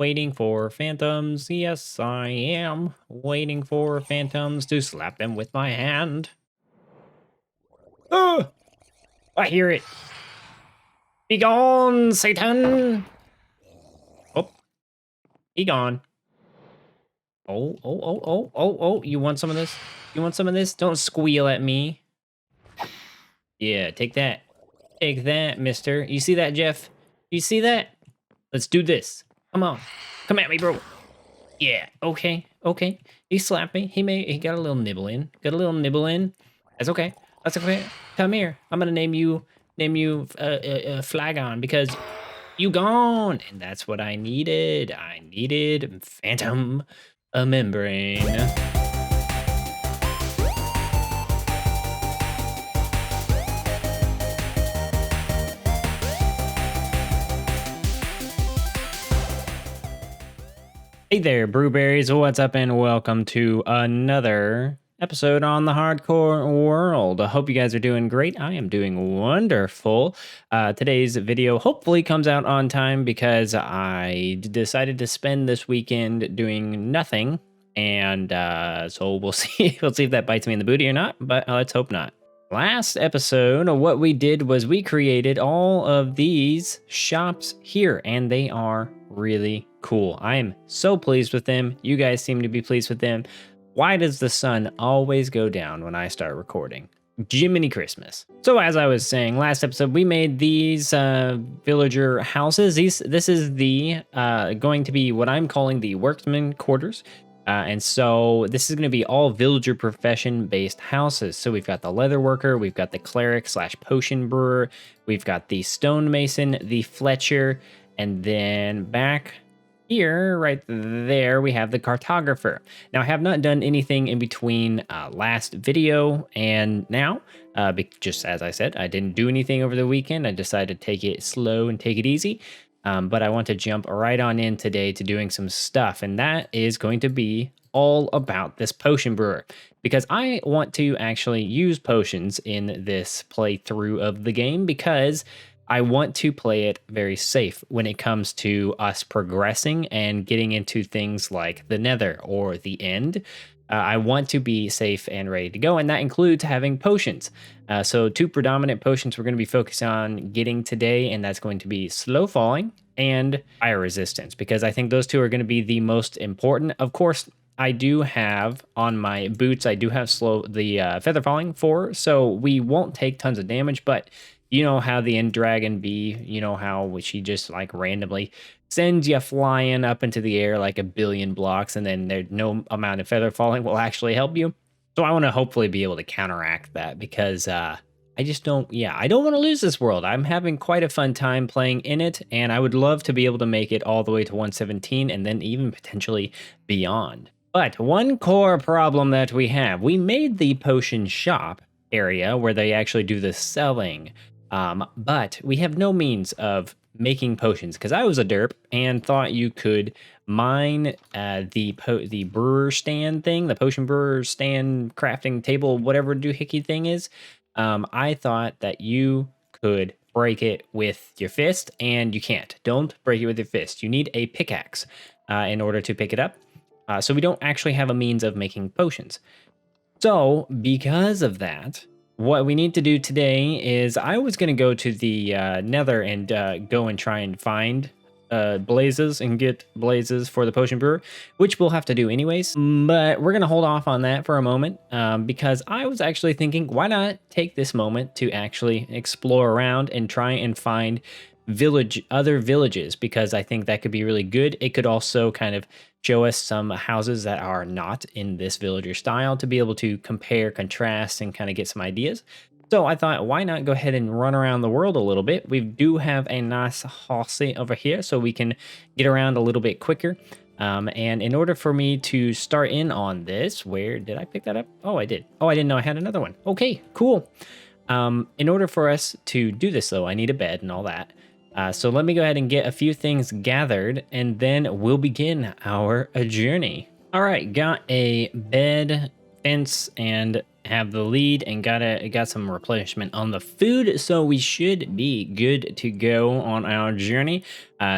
waiting for phantoms. Yes, I am waiting for phantoms to slap them with my hand. Oh, I hear it. Be gone, Satan. Oh, be gone. Oh. You want some of this? You want some of this? Don't squeal at me. Yeah, take that. Take that, mister. You see that, Jeff? You see that? Let's do this. Come on. Come at me, bro. Yeah, okay. He slapped me. He got a little nibble in. Got a little nibble in. That's okay. That's okay. Come here. I'm gonna name you Flagon because you gone. And that's what I needed. I needed Phantom a membrane. Hey there, Brewberries. What's up, and welcome to another episode on the Hardcore World. I hope you guys are doing great. I am doing wonderful. Today's video hopefully comes out on time because I decided to spend this weekend doing nothing, and so we'll see. We'll see if that bites me in the booty or not. But let's hope not. Last episode, what we did was we created all of these shops here, and they are really cool. I am so pleased with them. You guys seem to be pleased with them. Why does the sun always go down when I start recording? Jiminy Christmas. So as I was saying, last episode, we made these villager houses. This is the going to be what I'm calling the workman quarters. And so this is going to be all villager profession based houses. So we've got the leather worker, we've got the cleric / potion brewer, we've got the stonemason, the fletcher, and then back here, right there, we have the cartographer. Now, I have not done anything in between last video and now, just as I said, I didn't do anything over the weekend. I decided to take it slow and take it easy. But I want to jump right on in today to doing some stuff, and that is going to be all about this potion brewer, because I want to actually use potions in this playthrough of the game, because I want to play it very safe when it comes to us progressing and getting into things like the Nether or the end. I want to be safe and ready to go, and that includes having potions. So two predominant potions we're going to be focused on getting today, and that's going to be slow falling and fire resistance, because I think those two are going to be the most important. Of course, I do have on my boots, I do have feather falling 4, so we won't take tons of damage, but you know how the end dragon Byyee, you know how she just like randomly sends you flying up into the air like a billion blocks, and then there's no amount of feather falling will actually help you. So I want to hopefully be able to counteract that, because I don't want to lose this world. I'm having quite a fun time playing in it, and I would love to be able to make it all the way to 117 and then even potentially beyond. But one core problem that we have, we made the potion shop area where they actually do the selling. But we have no means of making potions, because I was a derp and thought you could mine the brewer stand thing, the potion brewer stand crafting table, whatever doohickey thing is. I thought that you could break it with your fist, and you can't. Don't break it with your fist. You need a pickaxe in order to pick it up. So we don't actually have a means of making potions. So because of that, what we need to do today is I was going to go to the Nether and go and try and find blazes and get blazes for the potion brewer, which we'll have to do anyways. But we're going to hold off on that for a moment, because I was actually thinking, why not take this moment to actually explore around and try and find other villages, because I think that could be really good. It could also kind of show us some houses that are not in this villager style to be able to compare, contrast, and kind of get some ideas. So I thought, why not go ahead and run around the world a little bit? We do have a nice horsey over here, so we can get around a little bit quicker. And in order for me to start in on this, where did I pick that up? Oh, I did. Oh, I didn't know I had another one. Okay, cool. In order for us to do this, though, I need a bed and all that. So let me go ahead and get a few things gathered, and then we'll begin our journey. All right, got a bed, fence, and have the lead and got some replenishment on the food, so we should be good to go on our journey.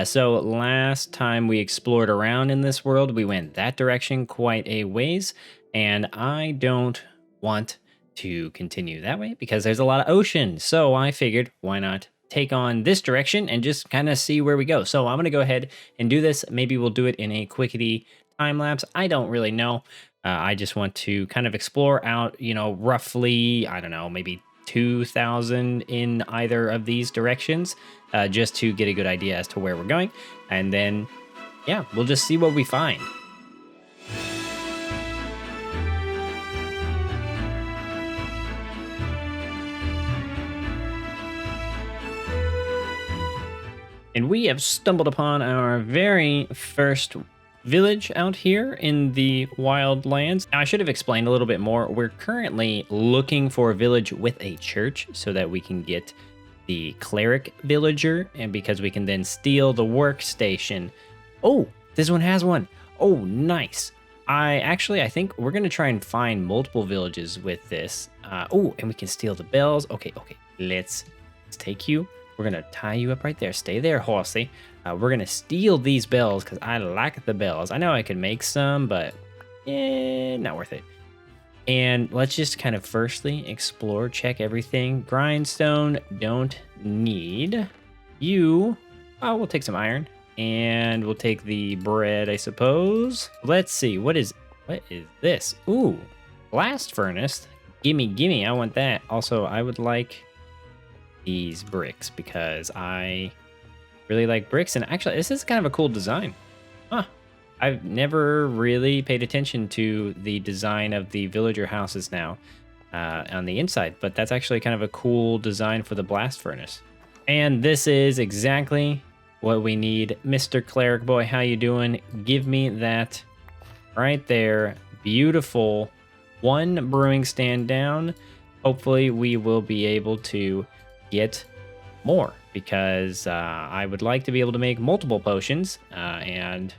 So last time we explored around in this world, we went that direction quite a ways, and I don't want to continue that way because there's a lot of ocean. So I figured, why not take on this direction and just kind of see where we go. So I'm gonna go ahead and do this. Maybe we'll do it in a quickity time lapse. I don't really know. I just want to kind of explore out, roughly, I don't know, maybe 2,000 in either of these directions, just to get a good idea as to where we're going. And then, yeah, we'll just see what we find. And we have stumbled upon our very first village out here in the wild lands. Now, I should have explained a little bit more. We're currently looking for a village with a church so that we can get the cleric villager, and because we can then steal the workstation. Oh, this one has one. Oh, nice. I think we're going to try and find multiple villages with this. Oh, and we can steal the bells. Okay. Let's take you. We're going to tie you up right there. Stay there, horsey. We're going to steal these bells because I like the bells. I know I could make some, but not worth it. And let's just kind of firstly explore, check everything. Grindstone, don't need. You, we'll take some iron. And we'll take the bread, I suppose. Let's see, what is this? Ooh, blast furnace. Gimme, I want that. Also, I would like these bricks because I really like bricks, and actually this is kind of a cool design. I've never really paid attention to the design of the villager houses now on the inside, but that's actually kind of a cool design for the blast furnace. And this is exactly what we need. Mr. Cleric Boy, how you doing? Give me that right there. Beautiful. One brewing stand down. Hopefully we will be able to get more because I would like to be able to make multiple potions, and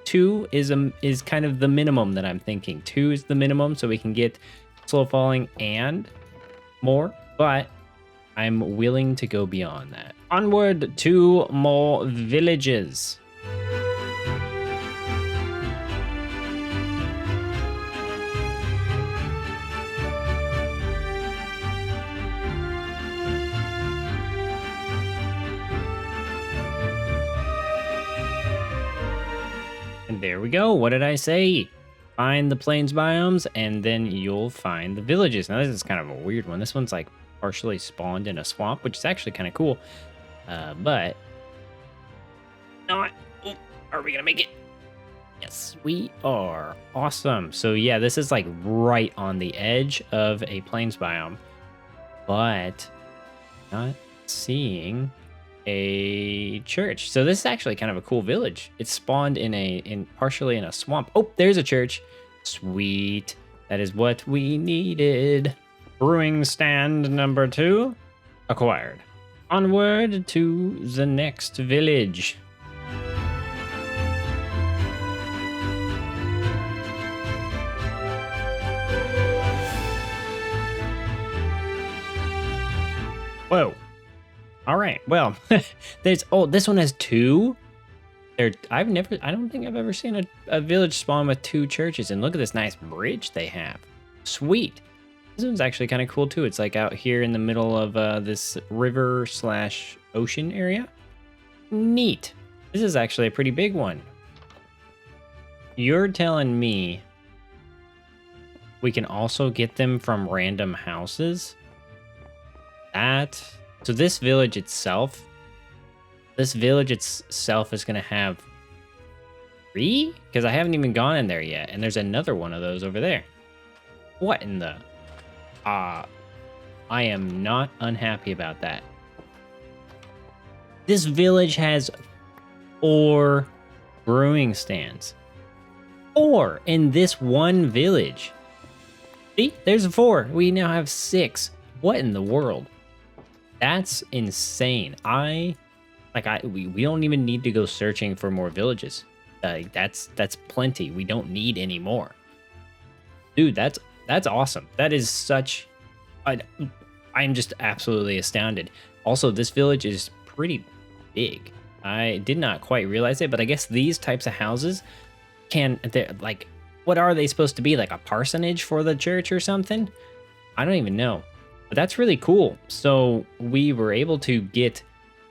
2 is kind of the minimum that I'm thinking. 2 is the minimum, so we can get slow falling and more, but I'm willing to go beyond that. Onward to more villages. And there we go. What did I say? Find the plains biomes, and then you'll find the villages. Now, this is kind of a weird one. This one's like partially spawned in a swamp, which is actually kind of cool. But not. Oh, are we gonna make it? Yes, we are. Awesome. So yeah, this is like right on the edge of a plains biome, but not seeing a church. So this is actually kind of a cool village. It's spawned partially in a swamp. Oh, there's a church. Sweet. That is what we needed. Brewing stand number 2 acquired. Onward to the next village. Whoa. All right. Well, this one has 2. I don't think I've ever seen a village spawn with 2 churches. And look at this nice bridge they have. Sweet. This one's actually kind of cool too. It's like out here in the middle of this river/ocean area. Neat. This is actually a pretty big one. You're telling me we can also get them from random houses? So this village itself is going to have 3? Because I haven't even gone in there yet. And there's another one of those over there. What in the... I am not unhappy about that. This village has 4 brewing stands. 4 in this one village. See, there's 4. We now have 6. What in the world? That's insane. We don't even need to go searching for more villages. That's plenty. We don't need any more. Dude, that's That's awesome. That is such I I'm just absolutely astounded. Also, this village is pretty big. I did not quite realize it, but I guess these types of houses they're like, what are they supposed to be? Like a parsonage for the church or something? I don't even know. But that's really cool. So we were able to get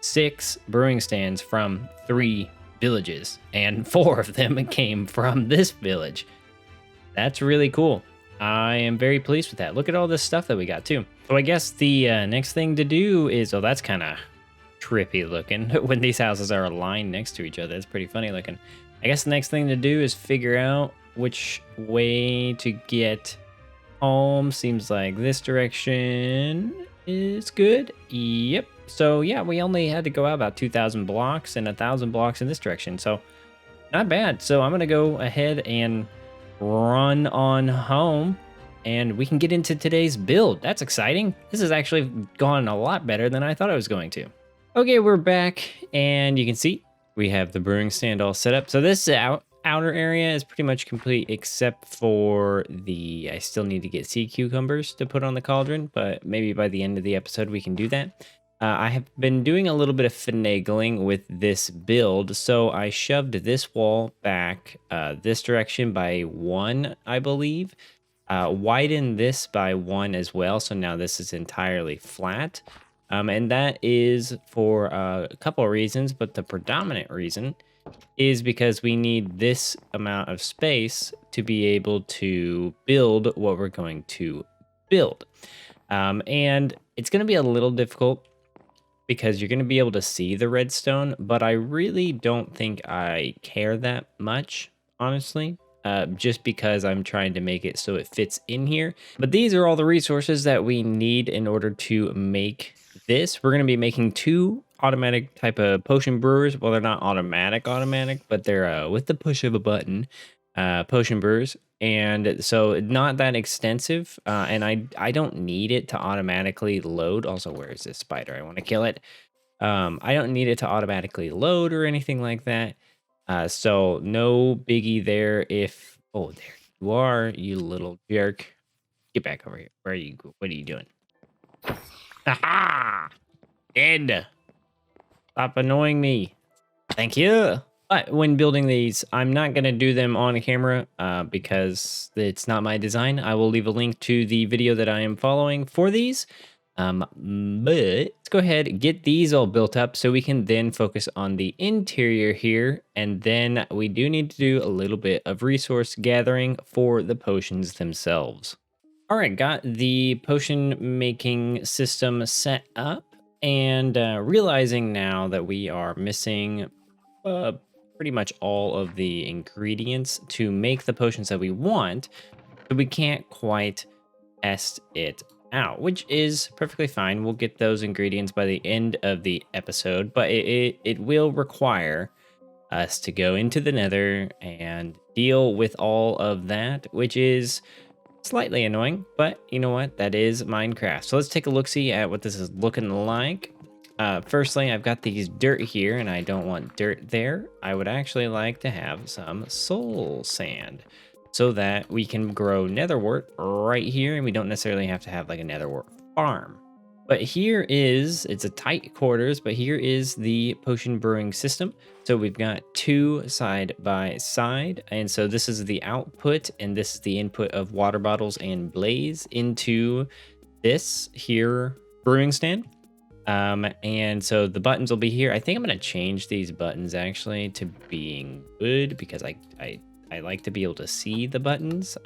6 brewing stands from 3 villages, and 4 of them came from this village. That's really cool. I am very pleased with that. Look at all this stuff that we got too. So I guess the next thing to do is, oh, that's kind of trippy looking when these houses are aligned next to each other. That's pretty funny looking. I guess the next thing to do is figure out which way to get home. Seems like this direction is good. Yep. So yeah, we only had to go out about 2,000 blocks and 1,000 blocks in this direction. So not bad. So I'm going to go ahead and run on home and we can get into today's build. That's exciting. This has actually gone a lot better than I thought it was going to. Okay, we're back and you can see we have the brewing stand all set up. So this outer area is pretty much complete except for I still need to get sea cucumbers to put on the cauldron, but maybe by the end of the episode we can do that. I have been doing a little bit of finagling with this build, so I shoved this wall back this direction by 1, I believe. Widened this by 1 as well, so now this is entirely flat. And that is for a couple of reasons, but the predominant reason is because we need this amount of space to be able to build what we're going to build. And it's going to be a little difficult because you're going to be able to see the redstone, but I really don't think I care that much, honestly, just because I'm trying to make it so it fits in here. But these are all the resources that we need in order to make this. We're going to be making 2 automatic type of potion brewers. Well, they're not automatic, but they're with the push of a button potion brewers. And so not that extensive, and I don't need it to automatically load. Also, where is this spider? I want to kill it. I don't need it to automatically load or anything like that. So no biggie there. Oh, there you are, you little jerk. Get back over here. Where are you? What are you doing? Aha! Dead. Stop annoying me. Thank you. But when building these, I'm not going to do them on camera because it's not my design. I will leave a link to the video that I am following for these. But let's go ahead and get these all built up so we can then focus on the interior here. And then we do need to do a little bit of resource gathering for the potions themselves. All right, got the potion making system set up and realizing now that we are missing pretty much all of the ingredients to make the potions that we want, so we can't quite test it out, which is perfectly fine. We'll get those ingredients by the end of the episode, but it will require us to go into the Nether and deal with all of that, which is slightly annoying, but you know what? That is Minecraft. So let's take a look-see at what this is looking like. Firstly, I've got these dirt here, and I don't want dirt there. I would actually like to have some soul sand so that we can grow netherwort right here, and we don't necessarily have to have like a netherwort farm. But it's a tight quarters, but here is the potion brewing system. So we've got 2 side by side. And so this is the output and this is the input of water bottles and blaze into this here brewing stand. And so the buttons will be here. I think I'm going to change these buttons actually to being good because I like to be able to see the buttons.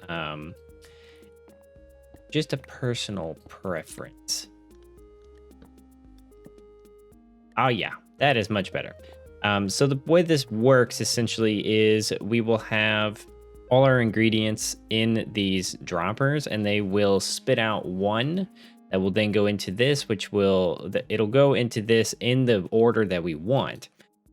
Just a personal preference. Oh yeah, that is much better. So the way this works essentially is we will have all our ingredients in these droppers and they will spit out 1 that will then go into this, it'll go into this in the order that we want.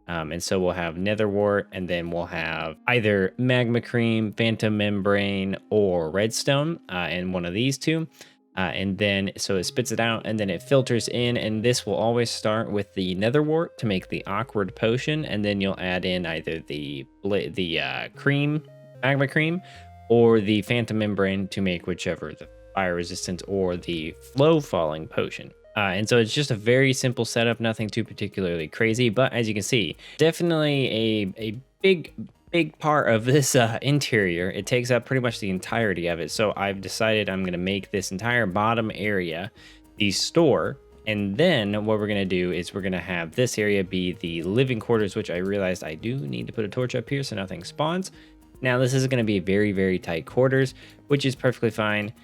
And so we'll have netherwort and then we'll have either magma cream, phantom membrane, or redstone in one of these 2. And then so it spits it out and then it filters in, and this will always start with the netherwort to make the awkward potion, and then you'll add in either the cream, magma cream, or the Phantom Membrane to make whichever, the fire resistant or the flow falling potion. And so it's just a very simple setup, nothing too particularly crazy, but as you can see, definitely a big part of this interior. It takes up pretty much the entirety of it. So I've decided I'm going to make this entire bottom area the store. And then what we're going to do is we're going to have this area be the living quarters, which I realized I do need to put a torch up here so nothing spawns. Now, this is going to be very tight quarters, which is perfectly fine.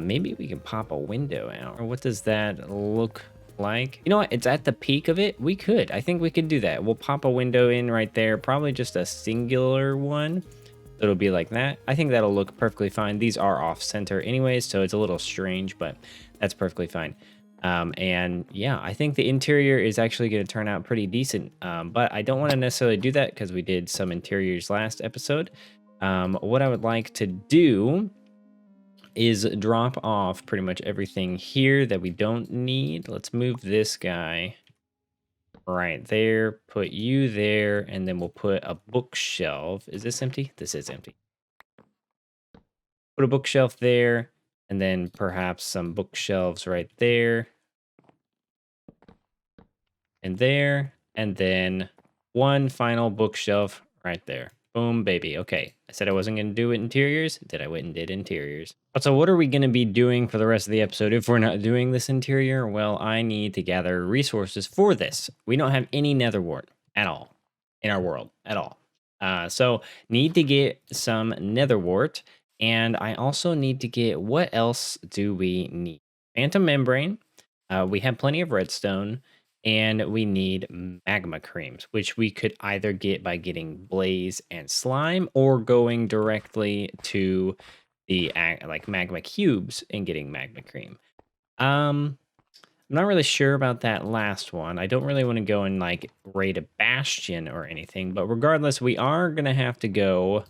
Maybe we can pop a window out. Or what does that look like? You know what? It's at the peak of it. We could. I think we could do that. We'll pop a window in right there. Probably just a singular one. It'll be like that. I think that'll look perfectly fine. These are off center anyways, so it's a little strange, but that's perfectly fine. And yeah, I think the interior is actually going to turn out pretty decent. But I don't want to necessarily do that because we did some interiors last episode. What I would like to do is drop off pretty much everything here that we don't need. Let's move this guy right there, put you there, and then we'll put a bookshelf. Is this empty? This is empty. Put a bookshelf there, and then perhaps some bookshelves right there. And there, and then one final bookshelf right there. Boom, baby. Okay, I said I wasn't going to do interiors. Did I went and did interiors. So what are we going to be doing for the rest of the episode if we're not doing this interior? Well, I need to gather resources for this. We don't have any nether wart at all in our world at all. So need to get some nether wart. And I also need to get, what else do we need? Phantom membrane. We have plenty of redstone. And we need magma creams, which we could either get by getting blaze and slime or going directly to the like magma cubes and getting magma cream. I'm not really sure about that last one. I don't really want to go and like raid a bastion or anything, but regardless, we are going to have to go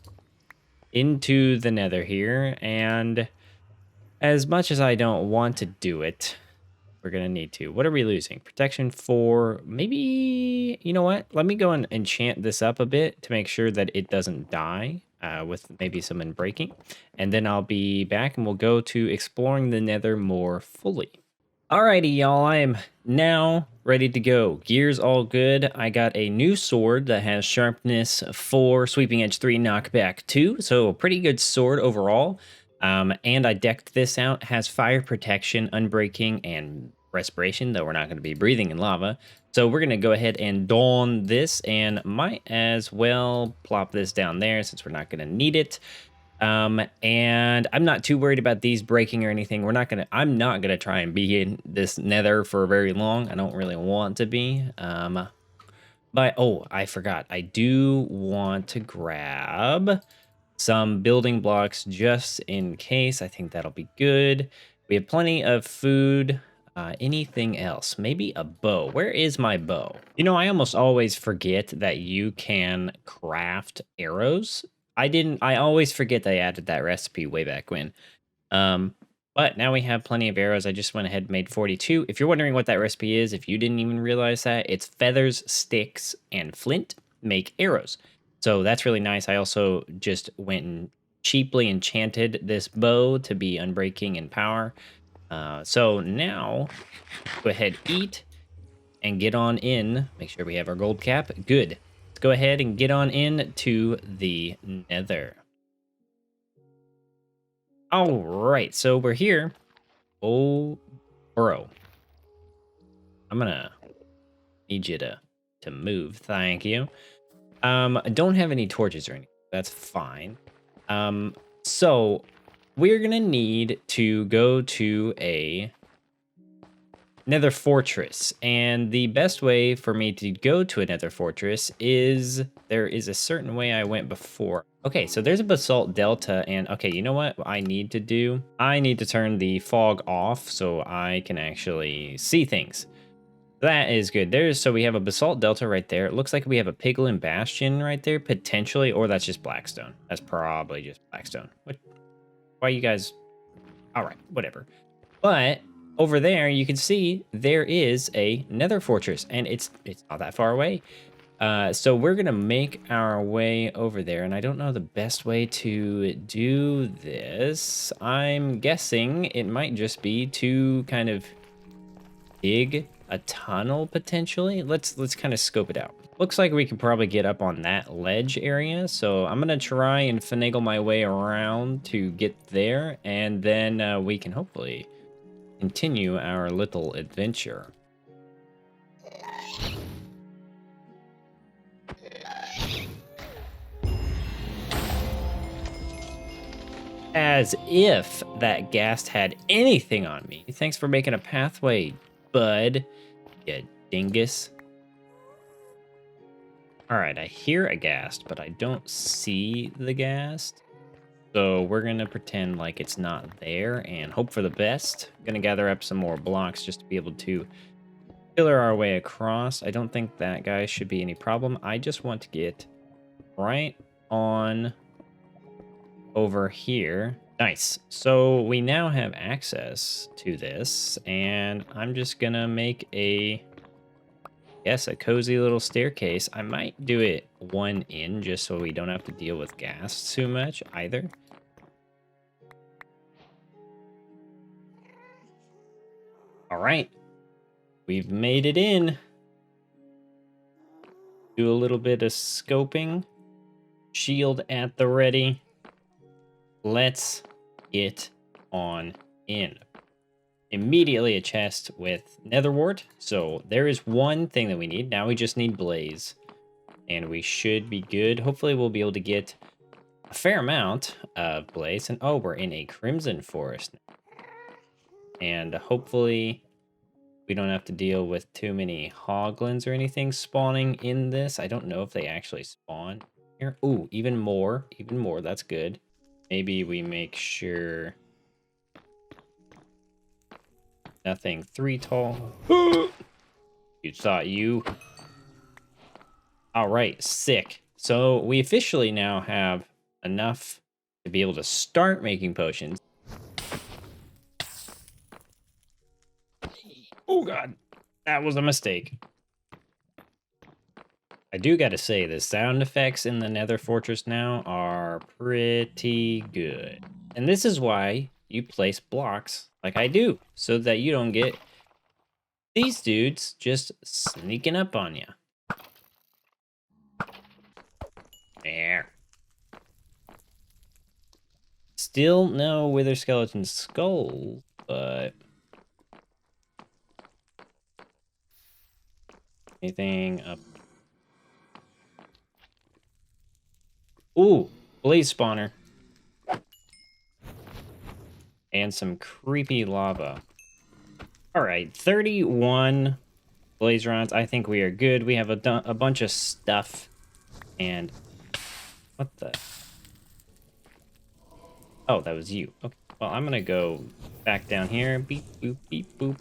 into the nether here. And as much as I don't want to do it, we're going to need to. What are we losing? Protection 4. Maybe, you know what? Let me go and enchant this up a bit to make sure that it doesn't die with maybe some unbreaking. And then I'll be back and we'll go to exploring the nether more fully. Alrighty, y'all. I am now ready to go. Gear's all good. I got a new sword that has sharpness 4, sweeping edge 3, knockback 2. So a pretty good sword overall. And I decked this out. Has fire protection, unbreaking, and respiration, though we're not going to be breathing in lava. So we're going to go ahead and don this, and might as well plop this down there since we're not going to need it. And I'm not too worried about these breaking or anything. I'm not gonna try and be in this nether for very long. I don't really want to be. But oh, I forgot. I do want to grab some building blocks just in case. I think that'll be good. We have plenty of food. Anything else? Maybe a bow. Where is my bow? You know, I almost always forget that you can craft arrows. I always forget they added that recipe way back when. But now we have plenty of arrows. I just went ahead and made 42. If you're wondering what that recipe is, if you didn't even realize that, it's feathers, sticks, and flint make arrows. So that's really nice. I also just went and cheaply enchanted this bow to be unbreaking in power. So now, go ahead, eat, and get on in. Make sure we have our gold cap. Good. Let's go ahead and get on in to the nether. All right, so we're here. Oh, bro. I'm gonna need you to move. Thank you. I don't have any torches or anything. That's fine. So we're gonna need to go to a Nether Fortress, and the best way for me to go to a Nether Fortress is there is a certain way I went before. Okay, so there's a basalt delta, and okay, you know what I need to do? I need to turn the fog off so I can actually see things. That is good. So we have a basalt delta right there. It looks like we have a piglin bastion right there, potentially, or that's just blackstone. That's probably just blackstone. Why you guys? All right, whatever. But over there, you can see there is a Nether Fortress, and it's not that far away. So we're gonna make our way over there, and I don't know the best way to do this. I'm guessing it might just be to kind of dig a tunnel potentially. Let's kind of scope it out. Looks like we can probably get up on that ledge area, so I'm gonna try and finagle my way around to get there, and then we can hopefully continue our little adventure. As if that ghast had anything on me. Thanks for making a pathway, bud. You dingus. All right, I hear a ghast, but I don't see the ghast. So we're going to pretend like it's not there and hope for the best. Going to gather up some more blocks just to be able to pillar our way across. I don't think that guy should be any problem. I just want to get right on over here. Nice. So we now have access to this, and I'm just gonna make a cozy little staircase. I might do it one in just so we don't have to deal with gas too much either. All right, we've made it in. Do a little bit of scoping. Shield at the ready. Let's get on in. Immediately a chest with nether wart. So there is one thing that we need. Now we just need blaze. And we should be good. Hopefully we'll be able to get a fair amount of blaze. And oh, we're in a crimson forest. And hopefully we don't have to deal with too many hoglins or anything spawning in this. I don't know if they actually spawn here. Ooh, even more. Even more. That's good. Maybe we make sure nothing 3 tall. You thought you. All right, sick. So we officially now have enough to be able to start making potions. Oh god, that was a mistake. I do gotta say, the sound effects in the Nether Fortress now are pretty good. And this is why you place blocks like I do, so that you don't get these dudes just sneaking up on you. There. Still no wither skeleton skulls, but anything up? Ooh, blaze spawner. And some creepy lava. All right, 31 blaze rods. I think we are good. We have a bunch of stuff. And what the? Oh, that was you. Okay, well, I'm gonna go back down here. Beep, boop, beep, boop.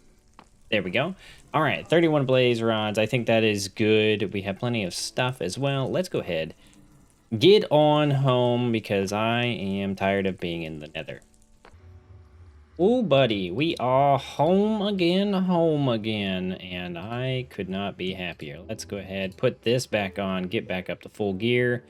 There we go. All right, 31 blaze rods. I think that is good. We have plenty of stuff as well. Let's go ahead. Get on home because I am tired of being in the nether. Oh, buddy, we are home again, and I could not be happier. Let's go ahead, put this back on, get back up to full gear.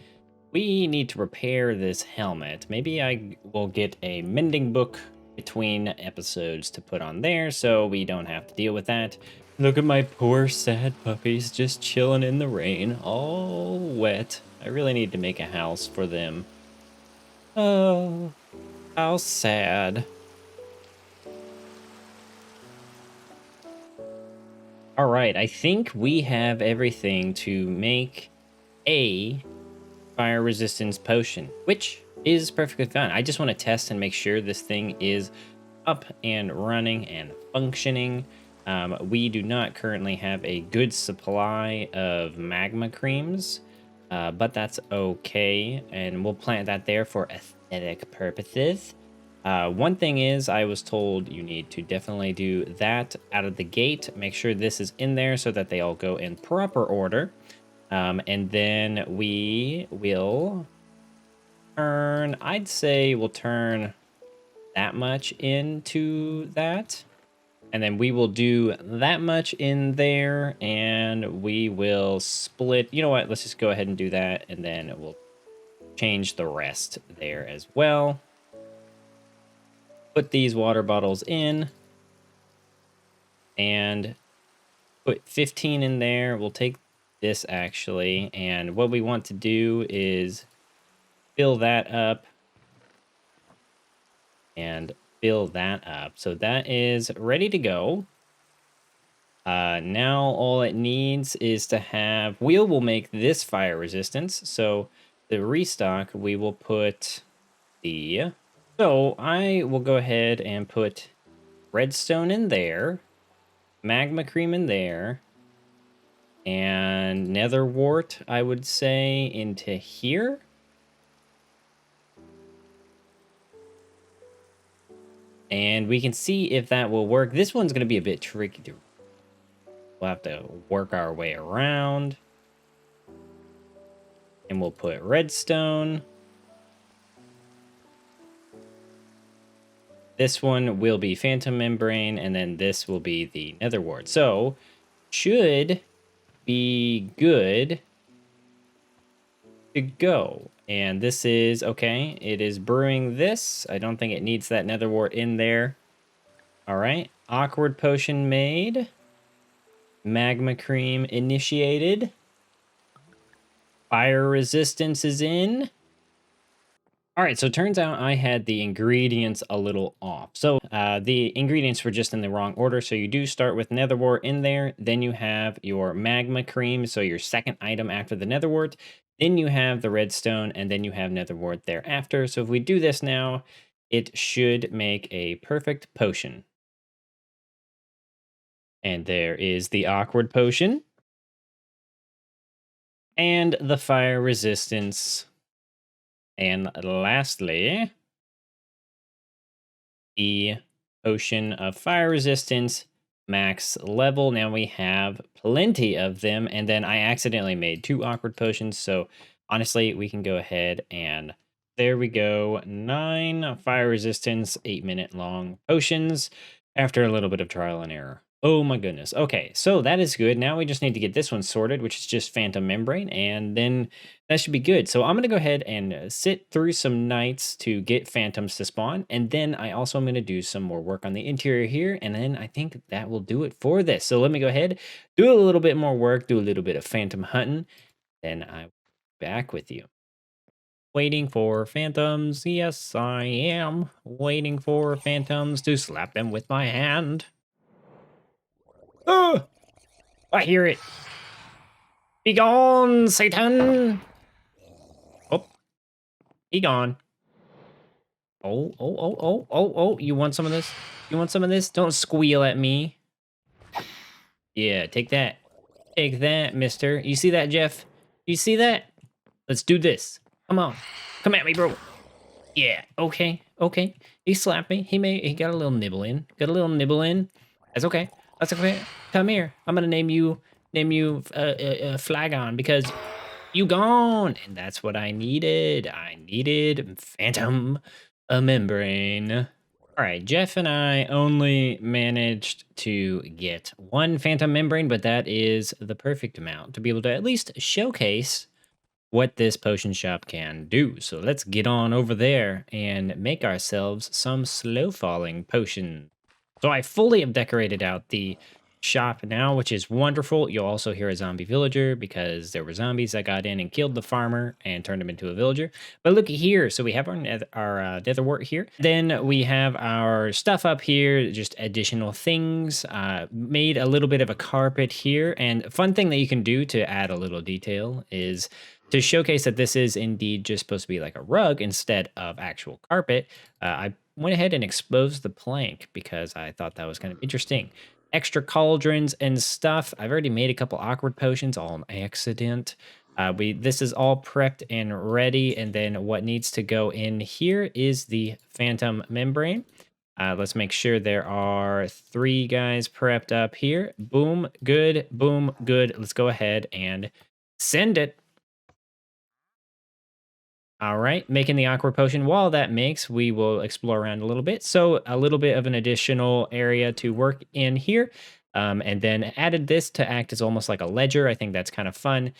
We need to repair this helmet. Maybe I will get a mending book between episodes to put on there so we don't have to deal with that. Look at my poor sad puppies just chilling in the rain, all wet. I really need to make a house for them. Oh, how sad. All right, I think we have everything to make a fire resistance potion, which is perfectly fine. I just want to test and make sure this thing is up and running and functioning. We do not currently have a good supply of magma creams, but that's okay, and we'll plant that there for aesthetic purposes. One thing is, I was told you need to definitely do that out of the gate. Make sure this is in there so that they all go in proper order. And then we will turn, I'd say we'll turn that much into that. And then we will do that much in there, and we will split. You know what? Let's just go ahead and do that, and then we'll change the rest there as well. Put these water bottles in, and put 15 in there. We'll take this actually, and what we want to do is fill that up and fill that up. So that is ready to go. Now all it needs is to have, wheel will make this fire resistance. So the restock, we will put the, so I will go ahead and put redstone in there, magma cream in there, and nether wart, I would say, into here. And we can see if that will work. This one's going to be a bit tricky to, we'll have to work our way around. And we'll put redstone. This one will be phantom membrane, and then this will be the nether wart. So, should be good to go. And this is, okay, it is brewing this. I don't think it needs that nether wart in there. All right, awkward potion made. Magma cream initiated. Fire resistance is in. All right, so it turns out I had the ingredients a little off. So the ingredients were just in the wrong order. So you do start with nether wart in there. Then you have your magma cream, so your second item after the nether wart. Then you have the redstone, and then you have nether wart thereafter. So if we do this now, it should make a perfect potion. And there is the awkward potion. And the fire resistance. And lastly, the potion of fire resistance max level. Now we have plenty of them, and then I accidentally made 2 awkward potions, so honestly we can go ahead and there we go. 9 fire resistance 8-minute long potions after a little bit of trial and error. Oh my goodness. Okay, so that is good. Now we just need to get this one sorted, which is just phantom membrane, and then that should be good. So I'm going to go ahead and sit through some nights to get phantoms to spawn. And then I also am going to do some more work on the interior here. And then I think that will do it for this. So let me go ahead, do a little bit more work, do a little bit of phantom hunting. Then I'm back with you. Waiting for phantoms. Yes, I am. Waiting for phantoms to slap them with my hand. Oh, I hear it. Be gone, Satan. Oh, he gone. Oh, oh, oh, oh, oh, oh. You want some of this? You want some of this? Don't squeal at me. Yeah, take that. Take that, mister. You see that, Jeff? You see that? Let's do this. Come on. Come at me, bro. Yeah, okay, okay. He slapped me. He got a little nibble in. Got a little nibble in. That's okay. That's okay. Come here. I'm gonna name you Flagon because you gone. And that's what I needed. I needed Phantom a membrane. All right, Jeff and I only managed to get 1 phantom membrane, but that is the perfect amount to be able to at least showcase what this potion shop can do. So let's get on over there and make ourselves some slow falling potions. So I fully have decorated out the shop now, which is wonderful. You'll also hear a zombie villager because there were zombies that got in and killed the farmer and turned him into a villager. But look here. So we have our nether wart here. Then we have our stuff up here, just additional things. Made a little bit of a carpet here. And fun thing that you can do to add a little detail is to showcase that this is indeed just supposed to be like a rug instead of actual carpet. I went ahead and exposed the plank because I thought that was kind of interesting. Extra cauldrons and stuff. I've already made a couple awkward potions all on accident. This is all prepped and ready, and then what needs to go in here is the phantom membrane. Let's make sure there are 3 guys prepped up here. Boom, good, boom, good. Let's go ahead and send it. All right, making the aqua potion. While that makes, we will explore around a little bit. So a little bit of an additional area to work in here. And then added this to act as almost like a ledger. I think that's kind of fun.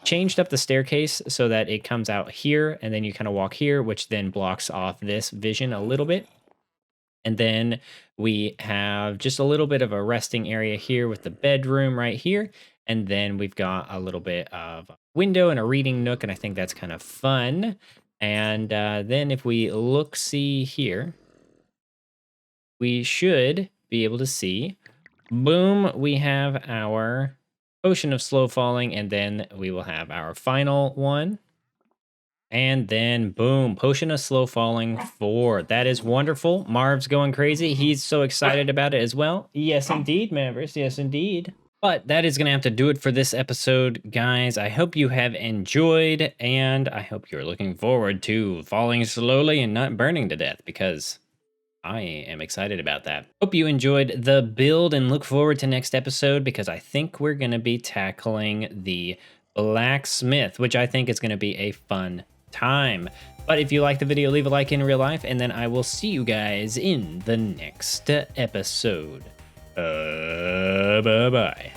Changed up the staircase so that it comes out here and then you kind of walk here, which then blocks off this vision a little bit. And then we have just a little bit of a resting area here with the bedroom right here. And then we've got a little bit of a window and a reading nook. And I think that's kind of fun. And then if we look, see here, we should be able to see, boom, we have our potion of slow falling. And then we will have our final one. And then boom, potion of slow falling 4. That is wonderful. Marv's going crazy. He's so excited about it as well. Yes, indeed, members. Yes, indeed. But that is going to have to do it for this episode, guys. I hope you have enjoyed, and I hope you're looking forward to falling slowly and not burning to death, because I am excited about that. Hope you enjoyed the build and look forward to next episode, because I think we're going to be tackling the blacksmith, which I think is going to be a fun time. But if you like the video, leave a like in real life, and then I will see you guys in the next episode. Bye-bye.